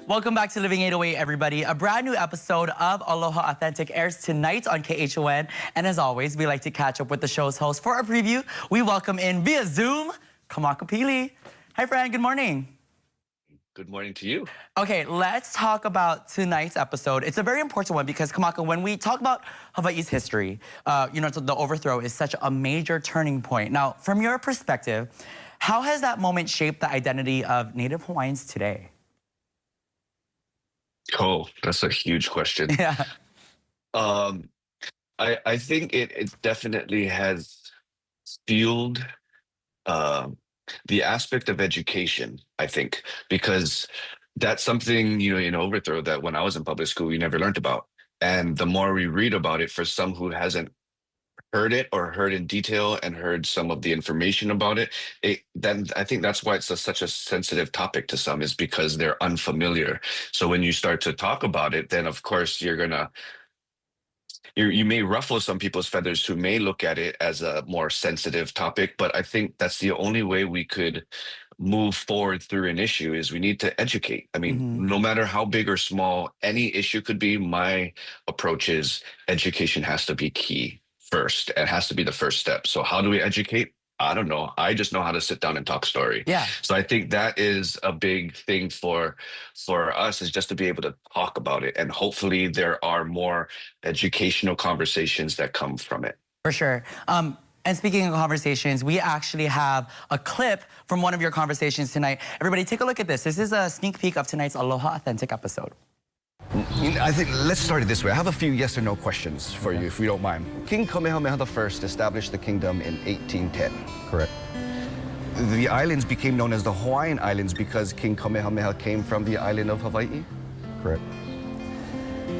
Welcome back to Living 808, everybody. A brand new episode of Aloha Authentic airs tonight on KHON. And as always, we like to catch up with the show's host. For our preview, we welcome in via Zoom, Kamaka Pili. Hi, Fran. Good morning. Good morning to you. Okay, let's talk about tonight's episode. It's a very important one because, Kamaka, when we talk about Hawaii's history, the overthrow is such a major turning point. Now, from your perspective, how has that moment shaped the identity of Native Hawaiians today? Oh, that's a huge question. Yeah. I think it definitely has fueled the aspect of education, I think, because that's something, in overthrow that when I was in public school, we never learned about. And the more we read about it, for some who hasn't heard it or heard in detail and heard some of the information about it, then I think that's why it's such a sensitive topic to some, is because they're unfamiliar. So when you start to talk about it, then of course you may ruffle some people's feathers who may look at it as a more sensitive topic, but I think that's the only way we could move forward through an issue is we need to educate. I mean, no matter how big or small any issue could be, my approach is education has to be key first. It has to be the first step. So how do we educate? I don't know. I just know how to sit down and talk story. Yeah. So I think that is a big thing for us, is just to be able to talk about it. And hopefully there are more educational conversations that come from it. For sure. And speaking of conversations, we actually have a clip from one of your conversations tonight. Everybody, take a look at this. This is a sneak peek of tonight's Aloha Authentic episode. I think let's start it this way. I have a few yes or no questions for you, if you don't mind. King Kamehameha I established the kingdom in 1810. Correct. The islands became known as the Hawaiian Islands because King Kamehameha came from the island of Hawaii. Correct.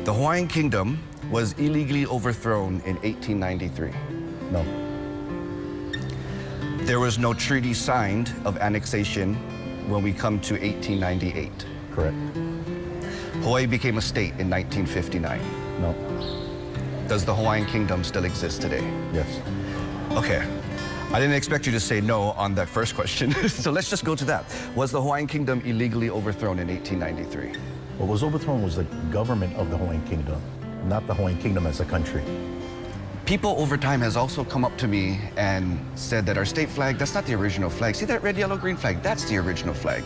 The Hawaiian Kingdom was illegally overthrown in 1893. No. There was no treaty signed of annexation when we come to 1898. Correct. Hawaii became a state in 1959. No. Does the Hawaiian Kingdom still exist today? Yes. Okay. I didn't expect you to say no on that first question. So let's just go to that. Was the Hawaiian Kingdom illegally overthrown in 1893? What was overthrown was the government of the Hawaiian Kingdom, not the Hawaiian Kingdom as a country. People over time has also come up to me and said that our state flag, that's not the original flag. See that red, yellow, green flag? That's the original flag.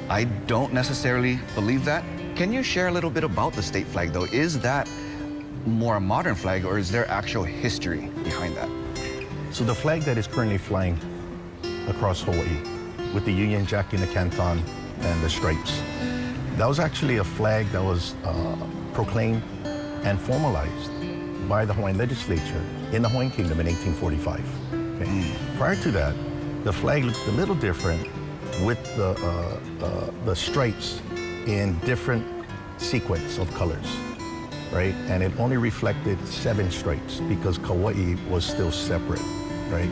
I don't necessarily believe that. Can you share a little bit about the state flag, though? Is that more a modern flag, or is there actual history behind that? So the flag that is currently flying across Hawaii with the Union Jack in the canton and the stripes, that was actually a flag that was proclaimed and formalized by the Hawaiian legislature in the Hawaiian Kingdom in 1845. Okay? Prior to that, the flag looked a little different with the stripes in different sequence of colors, right? And it only reflected 7 stripes because Kauai was still separate, right?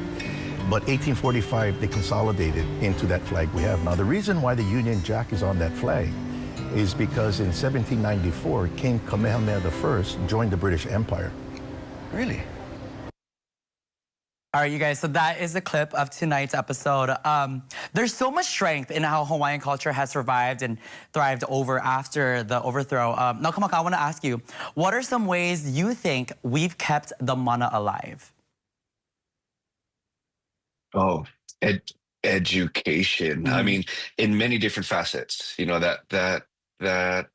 But 1845, they consolidated into that flag we have. Now, the reason why the Union Jack is on that flag is because in 1794, King Kamehameha I joined the British Empire. Really? All right, you guys, so that is a clip of tonight's episode. There's so much strength in how Hawaiian culture has survived and thrived after the overthrow. Now, Kamaka, I want to ask you, what are some ways you think we've kept the mana alive? Oh, education. I mean, in many different facets, that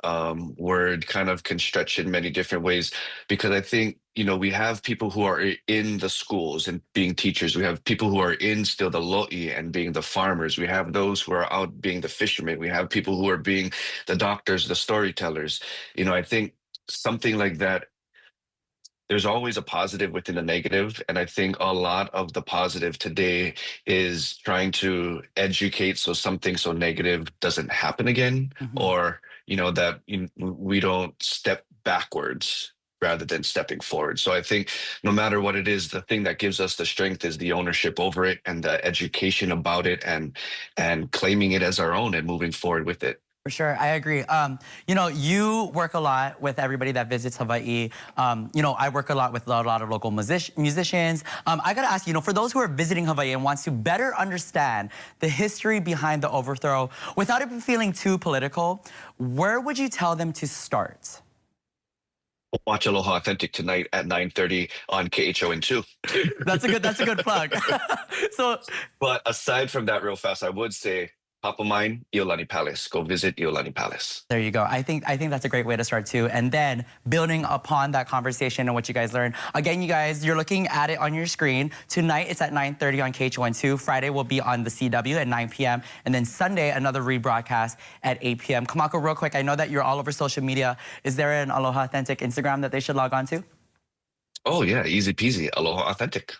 word kind of can stretch in many different ways, because I think, we have people who are in the schools and being teachers. We have people who are in still the lo'i and being the farmers. We have those who are out being the fishermen. We have people who are being the doctors, the storytellers. I think something like that, there's always a positive within a negative. And I think a lot of the positive today is trying to educate so something so negative doesn't happen again, or, that we don't step backwards rather than stepping forward. So I think no matter what it is, the thing that gives us the strength is the ownership over it and the education about it and claiming it as our own and moving forward with it. For sure, I agree. You know, you work a lot with everybody that visits Hawaii. You know, I work a lot with a lot of local musicians. I gotta ask, you know, for those who are visiting Hawaii and wants to better understand the history behind the overthrow, without it feeling too political, where would you tell them to start? Watch Aloha Authentic tonight at 9:30 on KHON2. That's a good plug. So, But aside from that, real fast, I would say top of mind, Iolani Palace. Go visit Iolani Palace. there you go. I think that's a great way to start too. And then building upon that conversation and what you guys learned. Again, you guys, you're looking at it on your screen. Tonight it's at 9:30 on KHON2. Friday will be on the CW at 9 p.m. And then Sunday, another rebroadcast at 8 p.m. Kamaka, real quick, I know that you're all over social media. Is there an Aloha Authentic Instagram that they should log on to? Oh yeah, easy peasy. Aloha Authentic.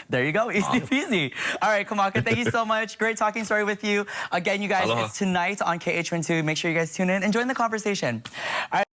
There you go, easy peasy. All right, Kamaka, thank you so much. Great talking story with you. Again, you guys, Aloha. it's tonight on KHON2. Make sure you guys tune in and join the conversation. All right.